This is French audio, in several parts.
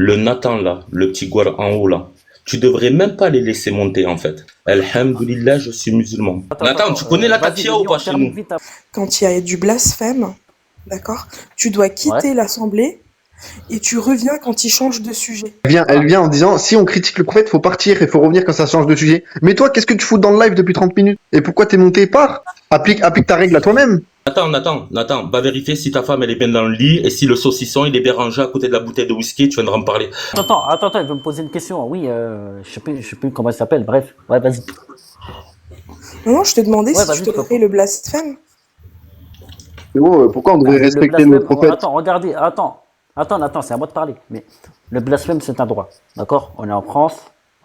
Le Nathan là, le petit Gwar en haut là, tu devrais même pas les laisser monter en fait. Alhamdulillah, je suis musulman. Nathan, tu connais la Vas-y, le taqiyya ou pas lion, chez termine nous? vite. Quand il y a du blasphème, d'accord, tu dois Ouais. quitter l'assemblée et tu reviens quand il change de sujet. Elle vient en disant, si on critique le prophète, faut partir et faut revenir quand ça change de sujet. Mais toi, qu'est-ce que tu fous dans le live depuis 30 minutes? Et pourquoi t'es monté? Pars. Applique ta règle à toi-même. Nathan, va vérifier si ta femme elle est bien dans le lit et si le saucisson il est bien rangé à côté de la bouteille de whisky, tu viendras me parler. Attends, il veut me poser une question. Oui, je sais plus comment elle s'appelle. Bref, ouais, vas-y. Non, je te demandais Ouais, si vas-y, tu tu peux- tolérais le blasphème. C'est bon, pourquoi on devrait Le respecter blasphème, le prophète? attends, regardez, attends, c'est à moi de parler. Mais le blasphème, c'est un droit. D'accord? On est en France,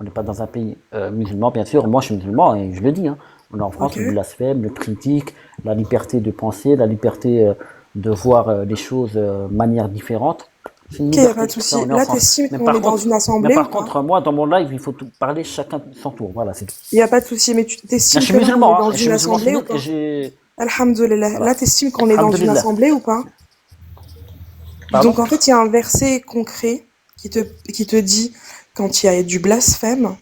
on n'est pas dans un pays musulman, bien sûr. Moi, je suis musulman et je le dis. Hein. On est en France, Ok. le blasphème, le critique, la liberté de penser, la liberté de voir les choses de manière différente. C'est une Ok, y a liberté, pas de ça, souci. on est en Là, France. t'estimes Mais qu'on par est dans contre, une assemblée ou pas? moi, dans mon live, il faut parler chacun son tour. Voilà, c'est tout. Il y a pas de souci, mais tu Là, t'estimes je suis que là, on est musulman, dans hein, je suis une musulman assemblée ou sunnite et pas? j'ai... Alhamdulillah. Voilà. Là, t'estimes qu'on est dans une Alhamdulillah. assemblée ou pas? Pardon? Donc, en fait, il y a un verset concret qui te dit, quand il y a du blasphème,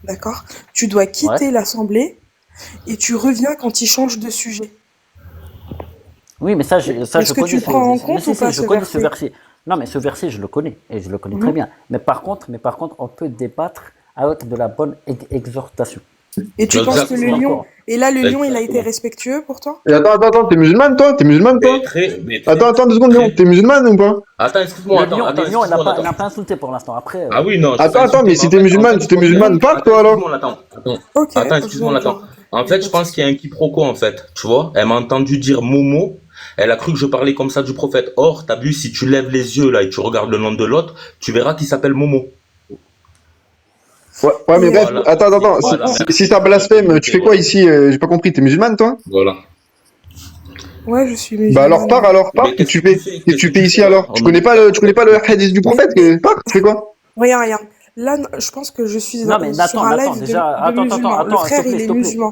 d'accord, tu dois quitter l'assemblée et tu reviens quand il change de sujet. Oui, mais ça, je Est-ce que connais. tu le prends en compte ou pas, Je ce connais ce verset? verset. Non, mais ce verset, je le connais. Et je le connais Mhm. très bien. Mais par contre, on peut débattre avec de la bonne exhortation. Et tu penses que le Exactement. lion, et là, le lion, il a été Exactement. respectueux pour toi? Et attends, t'es musulmane, toi? Mais très, Attends, 2 secondes, très- Léon. T'es musulmane ou pas? Attends, excuse-moi, Le lion, excuse-moi, il n'a Nathan. pas insulté pour l'instant. Après, Ah oui, non, je Attends, pas insulté, mais si en t'es fait, musulmane, je pense- pars, toi, alors. excuse-moi, Nathan. Ok, Excuse-moi, Nathan. ok. En fait, je pense qu'il y a un quiproquo, en fait. Tu vois, elle m'a entendu dire Momo. Elle a cru que je parlais comme ça du prophète. Or, t'as vu, si tu lèves les yeux, là, et tu regardes le nom de l'autre, tu verras qu'il s'appelle Momo. Ouais, mais bref, Voilà. attends. Voilà, Si ça blasphème, tu fais quoi ici? J'ai pas compris. T'es musulmane, toi? Voilà. Ouais, je suis Bah alors musulmane. pars. Mais Qu'est-ce que tu fais? Qu'est-ce que tu fais ici là alors? Tu connais pas le hadith du prophète? Pars, tu fais quoi? Regarde. Là, je pense que je suis Non, mais sur un live de musulmans. Le frère, il est musulman.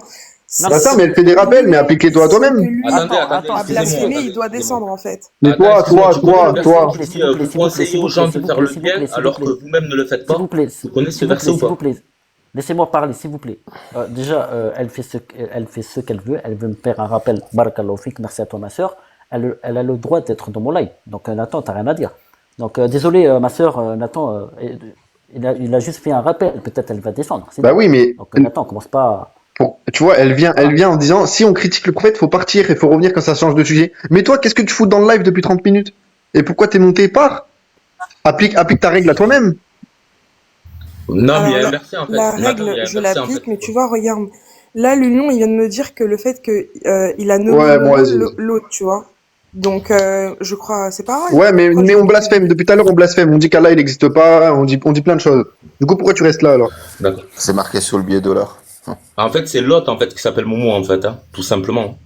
Non, Attends, mais elle fait des rappels, mais applique-les-toi à toi-même. Attendez, À excusez-moi, blasphémer, il attendez, doit excusez-moi. descendre, en fait. Mais toi, Excuse-moi, tu connais le verset toi. qui dit, vous conseillez aux gens de faire le bien alors que vous-même ne le faites S'il pas. vous plaît, Vous connaissez ce verset ou s'il vous pas? plaît. Laissez-moi parler, s'il vous plaît. Déjà, elle fait ce qu'elle veut. Elle veut me faire un rappel. Barakallahu fik, merci à toi, ma soeur. Elle a le droit d'être dans mon live. Donc, Nathan, t'as rien à dire. Donc, désolé, ma soeur, Nathan, il a juste fait un rappel. Peut-être elle va descendre. Bah oui, mais Donc, Nathan, commence pas. tu vois, elle vient en disant, si on critique le prophète, faut partir et faut revenir quand ça change de sujet. Mais toi, qu'est-ce que tu fous dans le live depuis 30 minutes? Et pourquoi t'es monté? Pars. Applique ta règle à toi-même. Non, mais il y a Alors, un verset en fait. La Nathan, il y a règle, un je verset, en l'applique, fait. mais tu vois, regarde. Là, le lion, il vient de me dire que le fait que il a nommé Ouais, moi, l'autre, tu vois. Donc, je crois, c'est pareil. Ouais, mais Pourquoi on je- blasphème. Depuis tout à l'heure, on blasphème. On dit qu'Allah, il n'existe pas. On dit plein de choses. Du coup, pourquoi tu restes là, alors? D'accord. C'est marqué sur le billet dollar. En fait, c'est l'autre en fait qui s'appelle Momo en fait, hein, tout simplement.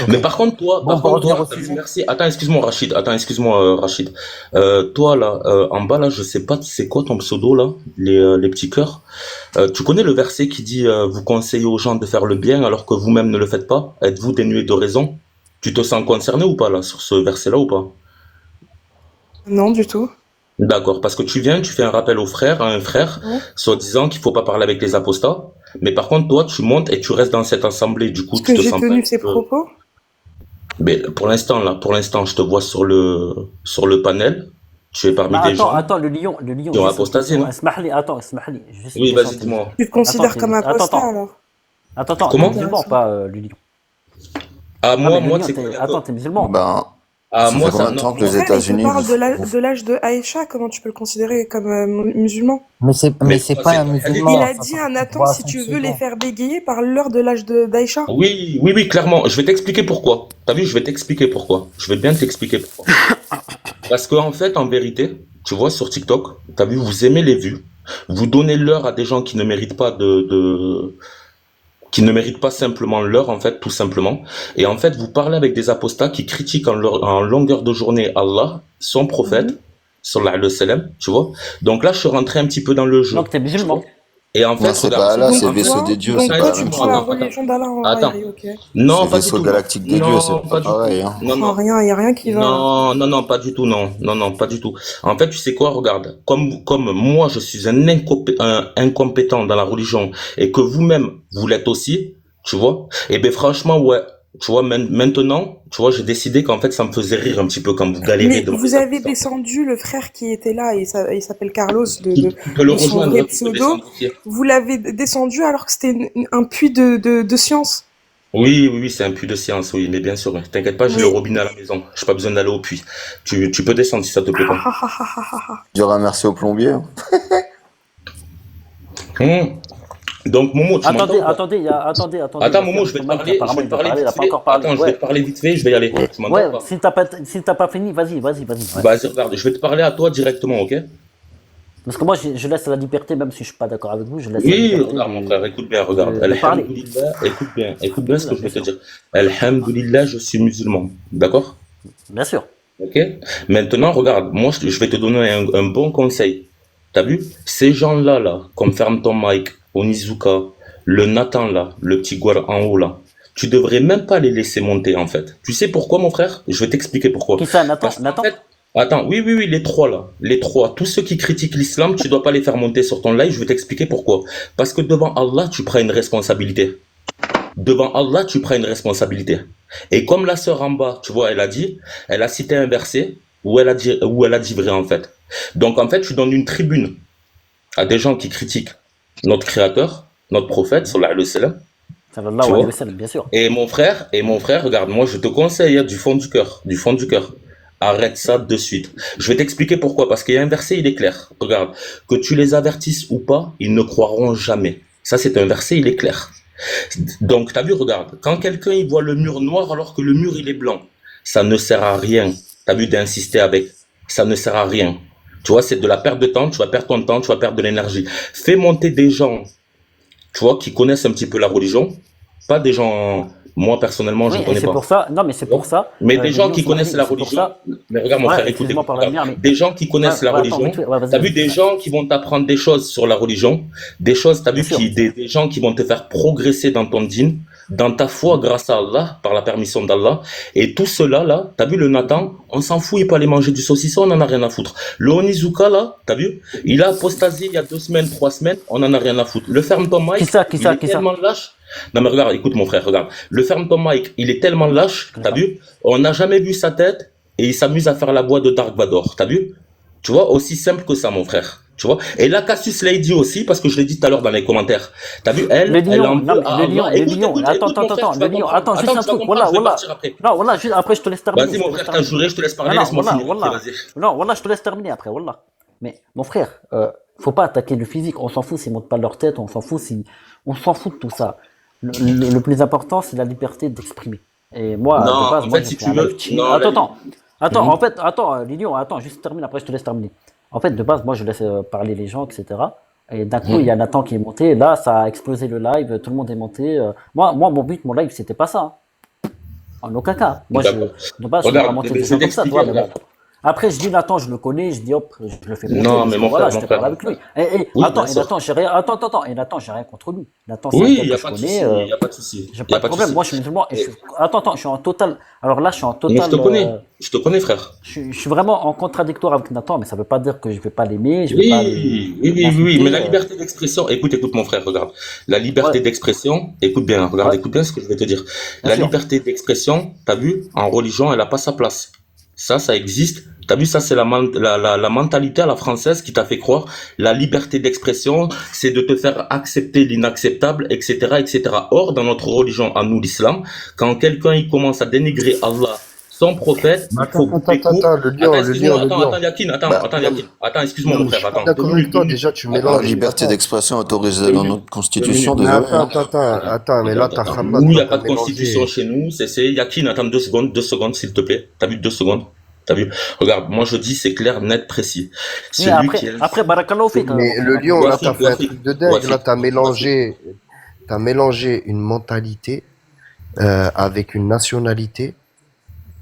Mais par contre, toi, Bon, pour revenir au t'as vu, sujet. merci. Attends, excuse-moi, Rachid. Rachid. Toi, là, en bas, là, je sais pas, c'est quoi ton pseudo, là, les petits cœurs. Tu connais le verset qui dit, vous conseillez aux gens de faire le bien alors que vous-même ne le faites pas? Êtes-vous dénué de raison? Tu te sens concerné ou pas, là, sur ce verset-là ou pas? Non, du tout. D'accord, parce que tu viens, tu fais un rappel à un frère, Ouais. soi-disant qu'il faut pas parler avec les apostats. Mais par contre, toi, tu montes et tu restes dans cette assemblée. Du coup, Est-ce tu que te j'ai sens pas tenu un ces peu- propos? Mais pour l'instant, je te vois sur le panel. Tu es parmi Non, des gens. attends, le lion, Qui ont juste une apostasé, question. non? Esmahli, attends, Esmahli, juste une Oui, question, vas-y, dis-moi. Tu te considères Attends, comme attends, apostat, attends. alors? Attends, Comment? t'es musulman, pas le lion. Ah, Non, mais le lion, c'est quoi, attends, t'es musulman. Ben, Ah, ça moi, fait combien de non, temps que moi- les Frère, il te États-Unis parle vous, de l'âge de Aïcha, comment tu peux le considérer comme musulman? Mais c'est Mais pas c'est un pas musulman. Il a ça dit fait à Nathan, droit à si son tu veux les second. faire bégayer, parle-leur de l'âge d'Aïcha. Oui, clairement. Je vais t'expliquer pourquoi. T'as vu, je vais t'expliquer pourquoi. Je vais bien t'expliquer pourquoi. Parce qu'en fait, en vérité, tu vois, sur TikTok, t'as vu, vous aimez les vues. Vous donnez l'heure à des gens qui ne méritent pas qui ne méritent pas simplement l'heure, en fait, tout simplement. Et en fait, vous parlez avec des apostats qui critiquent en longueur de journée Allah, son prophète, sallallahu alayhi wa sallam, tu vois. Donc là, je suis rentré un petit peu dans le jeu. Donc, t'es musulman. Et en Non, fait, c'est regarde, pas Allah, Donc c'est en le fait, vaisseau des dieux, donc c'est attends, toi, pas la tu même prends la excuse-moi, chose. religion d'Allah en attends. Harry, ok. Non, C'est pas du vaisseau tout, non. galactique des dieux, c'est Non, pas pas du tout. pareil. Hein. Non, Oh, non. rien, y a rien qui va là. Non, non, non, pas du tout, non. Non, non, pas du tout. En fait, tu sais quoi, regarde, comme moi, je suis un incompétent dans la religion et que vous-même, vous l'êtes aussi, tu vois, et ben franchement, ouais, tu vois, maintenant, tu vois, j'ai décidé qu'en fait, ça me faisait rire un petit peu quand vous galérez Mais devant vous les avez adolescents. descendu le frère qui était là, et il s'appelle Carlos Tu peux le de son rejoindre, vrai hein, tu peux pseudo. descendre aussi. Vous l'avez descendu alors que c'était un puits de science. Oui, oui, oui, c'est un puits de science, oui, mais bien sûr, t'inquiète pas, j'ai le Mais robinet à la maison, j'ai pas besoin d'aller au puits. Tu peux descendre si ça te plaît ha pas. ha ha ha ha ha ha. Dire un merci au plombier. Hein. Hum. Donc, Momo, tu m'entends Attendez, ou pas? attendez, attendez, attendez, il y Attends, a Momo, Frère je vais te Mike, parler, je apparemment vais il te veut parler parler, il vite a pas fait. encore parlé. Attends, je vais Ouais, te parler vite fait, je vais y aller. Tu m'entends ouais, ou pas? si t'as pas fini, vas-y, ouais. Vas-y, regarde, je vais te parler à toi directement, ok? Parce que moi, je laisse la liberté, même si je suis pas d'accord avec vous, je laisse la Oui, liberté regarde, mon frère, écoute bien, regarde. de parler. Alhamdoulilah, écoute bien ce que Alhamdoulilah, je bien vais te sûr, dire. Alhamdoulilah, je suis musulman, d'accord? bien sûr. Ok? Maintenant, regarde, moi, je vais te donner un bon conseil. T'as vu? Ces gens-là, là, comme Ferme ton mic, Onizuka, le Nathan, là, le petit Gouar en haut, là, tu devrais même pas les laisser monter, en fait. Tu sais pourquoi, mon frère? Je vais t'expliquer pourquoi. Qui ça, Nathan? Parce qu'en Nathan? fait, attends, oui, oui, oui, les trois, là, les trois, tous ceux qui critiquent l'islam, tu dois pas les faire monter sur ton live, je vais t'expliquer pourquoi. Parce que devant Allah, tu prends une responsabilité. Devant Allah, tu prends une responsabilité. Et comme la sœur en bas, tu vois, elle a cité un verset où elle a dit vrai en fait. Donc en fait, tu donnes une tribune à des gens qui critiquent notre créateur, notre prophète, sallallahu alayhi wa sallam, Sallallahu tu alayhi wa vois. sallam, bien sûr. Et mon frère, regarde, moi je te conseille hein, du fond du cœur. Arrête ça de suite. Je vais t'expliquer pourquoi. Parce qu'il y a un verset, il est clair. Regarde, que tu les avertisses ou pas, ils ne croiront jamais. Ça, c'est un verset, il est clair. Donc, t'as vu, regarde, quand quelqu'un il voit le mur noir alors que le mur il est blanc, ça ne sert à rien. T'as vu d'insister avec, ça ne sert à rien. Tu vois, c'est de la perte de temps, tu vas perdre ton temps, tu vas perdre de l'énergie. Fais monter des gens, tu vois, qui connaissent un petit peu la religion, pas des gens, moi personnellement, je Oui, ne et connais c'est pas. pour ça, non, mais c'est Tu vois. pour ça, Mais des gens l'Union qui connaissent Somalie, la c'est pour religion, ça, mais regarde mon ouais, frère, écoute, excuse-moi écoute, par la regarde. lumière, mais, Des gens qui ouais, connaissent la ouais, attends, religion, vite fait, ouais, t'as vas-y, vu des ouais, gens qui vont t'apprendre des choses sur la religion, des choses, t'as bien vu sûr. des gens qui vont te faire progresser dans ton dîn, dans ta foi grâce à Allah, par la permission d'Allah. Et tout cela là, t'as vu le Nathan, on s'en fout, il peut aller manger du saucisson, on en a rien à foutre. Le Onizuka là, t'as vu, il a apostasié il y a 2 semaines, 3 semaines, on en a rien à foutre. Le ferme ton Qui mic, ça, qui il ça, est qui ça? tellement lâche. Non mais regarde, écoute mon frère, regarde. Le ferme ton mic, il est tellement lâche, Je connais t'as pas. vu, on n'a jamais vu sa tête et il s'amuse à faire la voix de Dark Vador, t'as vu? Tu vois, aussi simple que ça mon frère. Tu vois? Et la Cassius Lady aussi, parce que je l'ai dit tout à l'heure dans les commentaires. T'as vu, Le elle en lion, non, veut mais à le lion, Allah. le Écoute, lion, écoute, attends, écoute, mon frère, tu le vas lion, comprendre. attends, juste Attends, un tu vas truc, comprendre, voilà, je vais voilà. partir après. Non, voilà, juste après, je te laisse terminer, Vas-y, je te mon laisse frère, t'as terminer. juré, je te laisse Non, parler, non, laisse-moi voilà, finir. Ok, voilà. vas-y. Non, voilà, je te laisse terminer après, voilà. Mais, mon frère, faut pas attaquer le physique, on s'en fout s'ils montent pas leur tête, on s'en fout de tout ça. Le plus important, c'est la liberté d'exprimer. Et moi, de Non, base, en moi, fait, j'ai si fait tu un live veux, chill. non, Attends, attends, Mhm. en fait, attends, Lilian, attends, juste termine, après je te laisse terminer. En fait, de base, moi, je laisse parler les gens, etc. Et d'un coup, il y a Mhm. Nathan qui est monté, là, ça a explosé le live, tout le monde est monté. Moi, mon but, mon live, c'était pas ça, hein. En aucun cas. Moi, D'accord. de base, je fais pas Regarde, monter je des vais gens comme ça, tu t'expliquer, vois, mais bon. regarde. Après, je dis Nathan, je le connais, je dis hop, je le fais monter Non, parce mais que voilà, mon j'étais frère, parlé mon avec lui. frère. Et Oui, attends, bien et sûr. Nathan, j'ai rien, attends, et Nathan, j'ai rien contre lui. Nathan, c'est un Oui, gars il n'y que a je pas de connais, souci, il n'y a pas de souci. j'ai Il n'y pas a de pas de problème. Moi, souci. je suis musulman et Et- attends, je suis en total, alors là, je suis en Mais total, je te connais, frère. je suis vraiment en contradictoire avec Nathan, mais ça veut pas dire que je vais pas l'aimer, je vais pas Oui, oui, oui, oui, oui, mais l'insulter, la liberté d'expression, écoute, mon frère, regarde. La ouais, liberté d'expression, écoute bien, regarde, ouais, écoute bien ce que je vais te dire. bien La sûr. liberté d'expression, t'as vu, en religion, elle n'a pas sa place. Ça existe. T'as vu, ça, c'est la mentalité à la française qui t'a fait croire. La liberté d'expression, c'est de te faire accepter l'inacceptable, etc., etc. Or, dans notre religion, à nous, l'islam, quand quelqu'un, il commence à dénigrer Allah, son prophète, Mais il attends, faut attends, couper attends, court. attends, Attends, le excuse-moi, lion, le lion. attends, Yakin, Bah, attends, Yakin. Attends, excuse-moi, Non, mon mais je frère, suis pas attends, deux d'accord avec minutes, deux toi. minutes. Déjà, tu Attends, la deux mélanges. minutes. liberté Attends. d'expression autorisée Deux dans minutes. notre Deux constitution, minutes. Mais désolé. attends, Hein. mais là, Attends, t'as attends. Hamad, Nous, il n'y là, a pas t'as de constitution mélangé. chez nous. C'est Yakin, attends 2 secondes, 2 secondes, s'il te plaît. T'as vu 2 secondes? T'as vu? Regarde, moi je dis c'est clair, net, précis. Oui, Celui qui après, insulte, Barakallahu fik, Mais mon le frère, lion, là, t'as Wafik, fait un Wafik, truc de dingue. Là, Wafik, t'as mélangé une mentalité avec une nationalité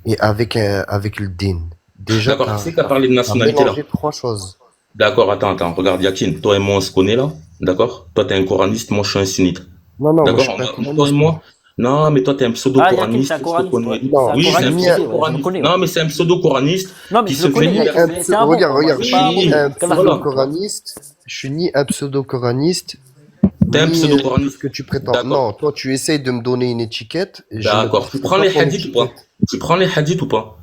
et avec le din. Déjà, D'accord, qui c'est qui a parlé de t'as nationalité là? mélangé trois choses. D'accord, attends, regarde Yakin, toi et moi on se connaît là. D'accord? Toi, t'es un coraniste, moi, je suis un sunnite. Non, non, moi, je D'accord? suis pas un coraniste. Pose-moi. Non, mais toi, t'es un Ah, Yakin, pseudo-coraniste. c'est un coraniste, ouais. Non, C'est un Oui, c'est un coraniste, je sais, ouais, je le pseudo-coraniste. connais. Non, Ouais. mais c'est un pseudo-coraniste Non, mais qui je se le fait connais, libérer. Yakin, mais c'est un bon Regarde, pour moi, regarde, c'est je pas un suis ni mauvais. un Qu'Allah Voilà. يرحمه. pseudo-coraniste, je suis ni un pseudo-coraniste, T'es un ni ce pseudo-coraniste. que tu prétends. D'accord. Non, toi, tu essayes de me donner une étiquette, et je ne D'accord. Tu porte prends pas les ton hadiths ou pas? étiquette. Tu prends les hadiths ou pas?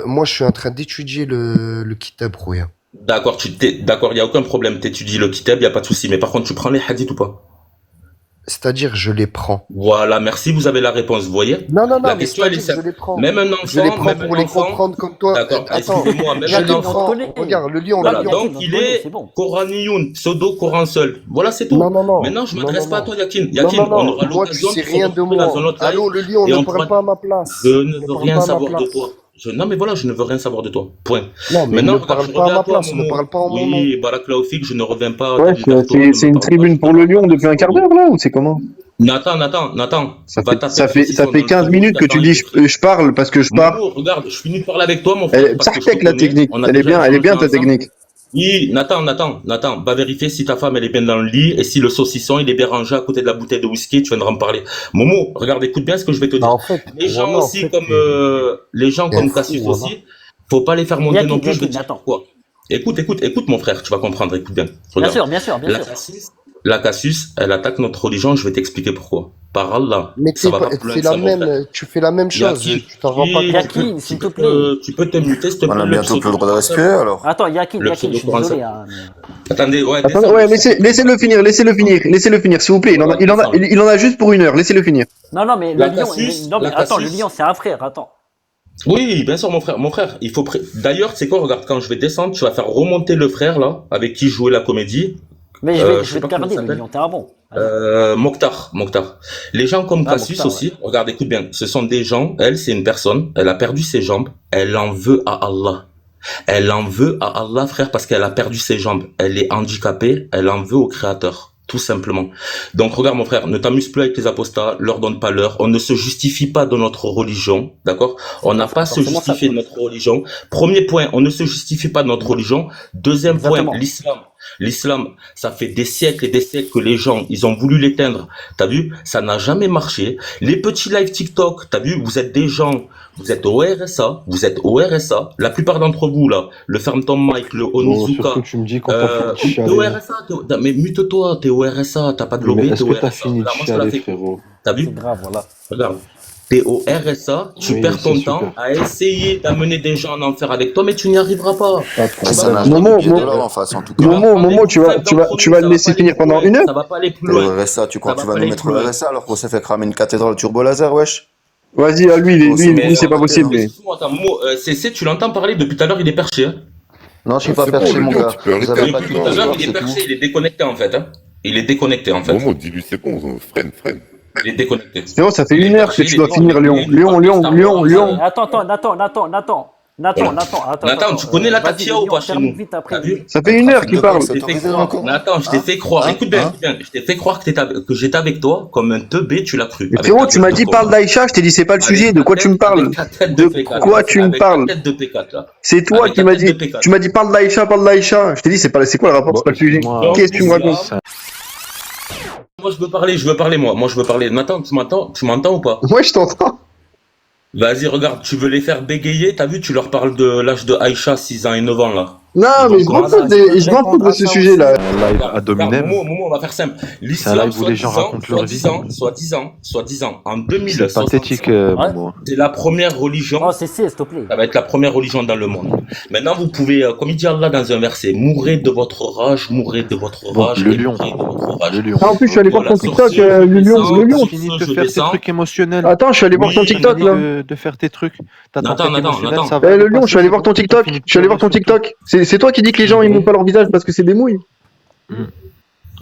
Moi, je suis en train d'étudier le Kitab Rouya. D'accord, d'accord, il n'y a aucun problème. T'étudies le kitab, il n'y a pas de souci. Mais par contre, tu prends les hadiths ou pas? C'est-à-dire, je les prends. Voilà, merci, vous avez la réponse. Vous voyez? Non, non, non, La mais question, elle est c'est-à-dire, je simple. les prends. Même un Je les enfant, prends même pour un les enfant. comprendre comme toi. D'accord, Attends, excusez-moi, même je un les Yakin, on te enfant. connaît. Regarde, le lion, Voilà, le lion. Yakin, donc on te il connaît, est c'est bon. Coranioun, pseudo-Coran seul. Voilà, c'est tout. Non, non, non. Maintenant, je Non, m'adresse non, pas à non. toi, Yakin. Non, Yakin, non, on non. aura Moi, tu l'occasion sais de se rien de retrouver dans moi. un autre live. Allô, le lion, Et ne on parle pourra. pas à ma place. Je ne Ne veux parle rien pas à ma savoir de place. toi. Non, mais voilà, je ne veux rien savoir de toi. Point. Non, mais Maintenant, ne regarde, parle je pas à reviens ma à toi, place. Ne Momo. parle pas en mon nom. Oui, Barakallahu fik, je ne reviens pas Ouais, vers toi. Ne c'est me une parle pas tribune de pour ta le langue. lion depuis un quart d'heure là ou c'est comment? Nathan, Ça va fait, taper ça le fait, ça saucisson fait dans le 15 frigo, je minutes que t'attends tu dis avec le frigo. je parle parce que je pars. Momo, regarde, je finis de parler avec toi, mon frère, parce que je te Sartek la connais. technique. On a Elle est déjà bien échangé ta ensemble. technique. Oui, Nathan, va vérifier si ta femme elle est bien dans le lit et si le saucisson il est bien rangé à côté de la bouteille de whisky, tu viendras me parler. Momo, regarde, écoute bien ce que je vais te Bah, dire. en fait, Les gens voilà, en aussi fait, comme les gens t'es un comme fou, Cassius voilà. aussi, faut pas les faire monter non Yakin, plus, je vais te Yakin, dire attends. pourquoi. Écoute mon frère, tu vas comprendre, écoute bien. Bien Regarde. sûr, bien sûr, bien sûr. La Cassius, elle attaque notre religion, je vais t'expliquer pourquoi. Par Allah, Mais ça va pas plus loin c'est que ça, la mon frère. même, tu fais la même chose, Yakin, tu t'en rends pas compte. Yakin, s'il te plaît. tu peux te muter, s'il te On plaît, a le bientôt plus le droit de pseudo-coran respirer alors. Attends, Yakin, Le Yakin, je suis pseudo-coran désolé. seul. Hein, mais- Attendez, ouais, Attendez, descends, ouais, descends. laissez-le finir, s'il vous plaît. Voilà, descends. Il en a juste pour 1 heure, laissez-le finir. Non, non, mais La le lion. Cassius, Non, mais la attends, le Cassius. lion, c'est un frère, attends. Oui, bien sûr, mon frère. Mon frère, il faut. D'ailleurs, c'est quoi? Regarde, quand je vais descendre, tu vas faire remonter le frère là, avec qui je jouais la comédie. Mais je je vais sais te pas comment garder, il le s'appelle. lion, t'es un bon. Allez. Mokhtar. Les gens comme Ah, Cassius Mokhtar, aussi. Regarde, écoute bien. Ce sont des gens. Elle, c'est une personne. Elle a perdu ses jambes. Elle en veut à Allah. Elle en veut à Allah, frère, parce qu'elle a perdu ses jambes. Elle est handicapée. Elle en veut au Créateur. Tout simplement. Donc, regarde, mon frère, ne t'amuse plus avec les apostats, leur donne pas l'heure. On ne se justifie pas de notre religion, d'accord? On n'a pas à se forcément ça, justifier de quoi. notre religion. Premier point, on ne se justifie pas de notre religion. Deuxième Exactement. point, l'islam. L'islam, ça fait des siècles et des siècles que les gens, ils ont voulu l'éteindre. T'as vu? Ça n'a jamais marché. Les petits live TikTok, t'as vu? Vous êtes des gens, vous êtes au RSA. La plupart d'entre vous, là, le ferme ton mic, le Onizuka. Surtout tu me dis quand t'as fini de T'es chialer. au RSA, mais mute-toi, t'es au RSA, t'as pas de Mais lobby, est-ce t'es au que t'as RSA. fini de Là, moi, je te la chialer, fais. frérot? T'as vu? C'est grave, voilà. Regarde. T'es au RSA, tu Oui, perds ton c'est temps super. à essayer d'amener des gens en enfer avec toi, mais tu n'y arriveras pas. Pas de Et ça problème. n'a Momo, jamais mis Momo. de l'or en face en tout cas. Momo, tu vas le laisser finir pendant 1 heure? Ça va pas aller plus Et le loin. RSA, tu crois Ça que tu va vas pas nous aller mettre plus le loin. RSA alors qu'on s'est fait cramer une cathédrale turbo laser, wesh? Vas-y, lui, c'est pas possible. lui. Excuse-moi, attends, Momo, CC, tu l'entends parler depuis tout à l'heure, il est perché. Hein. Non, je suis Ah, pas c'est perché, bon, mon le gars, gars. tu peux Vous arrêter avez pas avec tout Depuis tout à non, l'heure, l'histoire, il est c'est perché, tout. il est déconnecté en fait. Hein. Il est déconnecté en fait. Momo, dis-lui c'est bon, freine. Il est déconnecté. Frérot, ça fait Il est 1 heure perché, que tu il dois est finir, déconnecté, Lion. il nous parle de Star Wars. Lion. Nathan, tu connais la Tatia ou pas chez nous? Vite T'as après. vu? Ça fait 1 heure qu'il parle. C'est Je t'ai fait autorisé dans croire. le Coran? Nathan, je t'ai Hein? fait croire. Hein? Écoute bien, Hein? écoute bien. Je t'ai fait croire que j'étais avec toi comme un teubé, tu l'as cru. Mais Avec frérot, ta tu gueule m'as de dit con. parle d'Aïcha, je t'ai dit c'est pas le Avec sujet, ta de quoi tu me tête- parles? Avec ta tête De P4, quoi tu me avec ta parles? tête de P4 là. C'est toi Avec qui ta m'as tête dit, de P4. tu m'as dit parle d'Aïcha. Je t'ai dit c'est quoi le rapport, c'est pas le sujet. excuse-moi. Qu'est-ce que tu me Donc, racontes? Moi je veux parler moi. Moi je veux parler. Nathan, tu m'entends ou pas? Moi, je t'entends. Vas-y, regarde, tu veux les faire bégayer, t'as vu, tu leur parles de l'âge de Aïcha, 6 ans et 9 ans là. Non, mais je m'en fous de ce sujet-là. Un live ad hominem. Momo, on va faire simple. C'est un L'islam, live où les gens racontent leur vie. soi-disant, en C'est 2065, pathétique, Momo. c'est la première religion. Oh, c'est s'il te plaît. Ça va être la première religion dans le monde. Maintenant, vous pouvez, comme il dit Allah dans un verset, mourrez de votre rage, Bon, et le lion. mourrez de votre rage. Le lion. Ah, en plus, je suis allé voir ton Voilà, TikTok, sorcier, le lion. je Fini de je faire tes descends. trucs émotionnels. Attends, je suis allé voir ton Oui, TikTok, Fini là. de faire tes trucs. Ta Nathan, tempête Nathan, émotionnelle, Nathan. ça va Eh, le aller lion, je suis allé voir ton passer, TikTok. c'est bon. Je suis allé voir ton TikTok. C'est toi qui dis que les gens, ils montent pas leur visage parce que c'est des mouilles.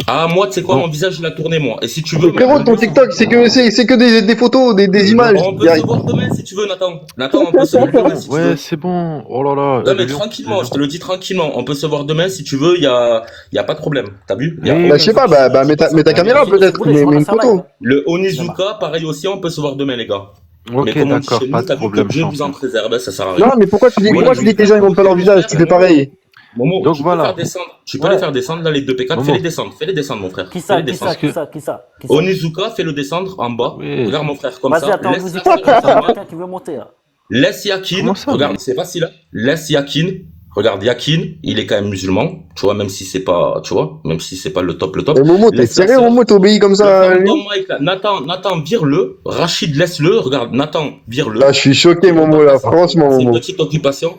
Ah, moi, tu sais quoi, Bon. mon visage, je l'ai tourné, moi. Et si tu veux. Frérot, ton TikTok, c'est que des photos, des images. On peut se voir demain si tu veux, Nathan. Nathan, on peut se voir demain si tu veux. Ouais, c'est bon. Oh là là. Non, le mais lion. tranquillement, je te le dis tranquillement. On peut se voir demain si tu veux, y a pas de problème. T'as vu? Y a Oui, aucun Bah, je sais pas, souci. mets ta caméra peut-être, mais une photo. Le Onizuka, pareil aussi, on peut se voir demain, les gars. Mais Ok, comme on dit d'accord, chez nous, pas de t'as vu problème, que Dieu vous en champion. préserve, ça sert à rien. Non, mais pourquoi tu dis que les gens, ils montent pas leur visage? Tu fais pareil. Momo, Donc tu voilà. peux faire descendre, tu peux Ouais. les faire descendre là, les deux P4, Momo. fais-les descendre, mon frère. Qui Fais-les ça, qui descendre. ça, qui ça, qui ça, qui ça? Onizuka, fais-le descendre en bas. Oui. Regarde mon frère, comme Vas-y, ça. attends, Laisse vous Yakin, écoutez, il y a quelqu'un qui veut monter, là. laisse Yakin. Comment ça, Regarde, mais- c'est facile, hein. Laisse Yakin. Regarde, Yakin, il est quand même musulman. Tu vois, même si c'est pas, tu vois, même si c'est pas le top. Et Momo, t'es Laisse la sérieux, sœur. Momo, t'obéis comme Le ça à lui? Phantom Mike, là. Nathan, vire-le. Rachid, laisse-le. Regarde, Nathan, vire-le. Là, je suis choqué, Momo, là, franchement, C'est une Momo. petite occupation.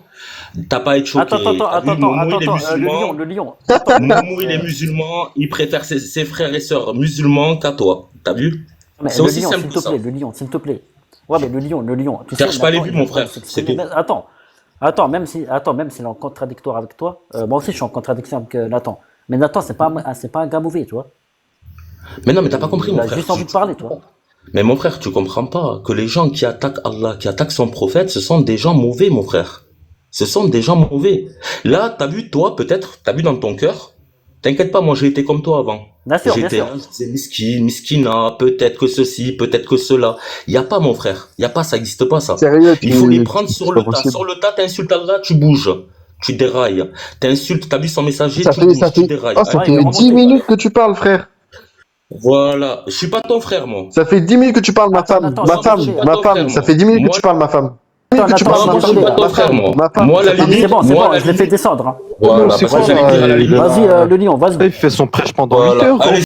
T'as pas à être choqué. Attends, T'as vu, Momo, il est le musulman. lion, le lion. Attends, Momo, il est musulman. Il préfère ses frères et sœurs musulmans qu'à toi. T'as vu? mais C'est le aussi lion, simple s'il que te ça. plaît, le lion, s'il te plaît. Ouais, mais le lion. Tu Cherche pas les Nathan, vues, il mon est en train de frère, s'exprimer. c'est tout. Mais même s'il est en contradictoire avec toi, moi aussi je suis en contradiction avec Nathan. Mais Nathan, c'est pas un gars mauvais, tu vois. Mais non, mais t'as pas compris, Il mon a frère. juste envie de parler, tu vois. Mais mon frère, tu comprends pas que les gens qui attaquent Allah, qui attaquent son prophète, ce sont des gens mauvais, mon frère. Ce sont des gens mauvais. Là, t'as vu, toi, peut-être, t'as vu dans ton cœur. T'inquiète pas, moi, j'ai été comme toi avant. Bien sûr, bien J'étais sûr. là, je disais miskina, peut-être que ceci, peut-être que cela. Y a pas, mon frère. Y a pas, ça existe pas, ça. Sérieux, Il faut les prendre sur c'est le pas tas. possible. Sur le tas, t'insultes Allah, tu bouges. Tu dérailles. T'insultes, t'as vu son messager, Ça tu fait, bouges, ça tu fait, dérailles. oh, ça Ah, fait il est 10 remonté. minutes que tu parles, frère. Voilà. Je suis pas ton frère, moi. Ça fait 10 minutes que tu parles, ma Attends, femme. attends, Ma s'il te femme, plaît. ma Attends, femme. frère, Ça fait 10 minutes que moi- tu parles, ma femme. 10 minutes que tu Attends, parles, Moi, ma je suis femme. pas ton Ma frère, femme. moi. Ma femme. Moi, la Ça fait limite, C'est bon, moi, la je l'ai fait limite- descendre. Hein. Voilà, c'est parce que quoi, j'allais dire à la il limite. a- Vas-y, le lion, vas-y. Il fait son prêche pendant Voilà. 8 heures. Allez,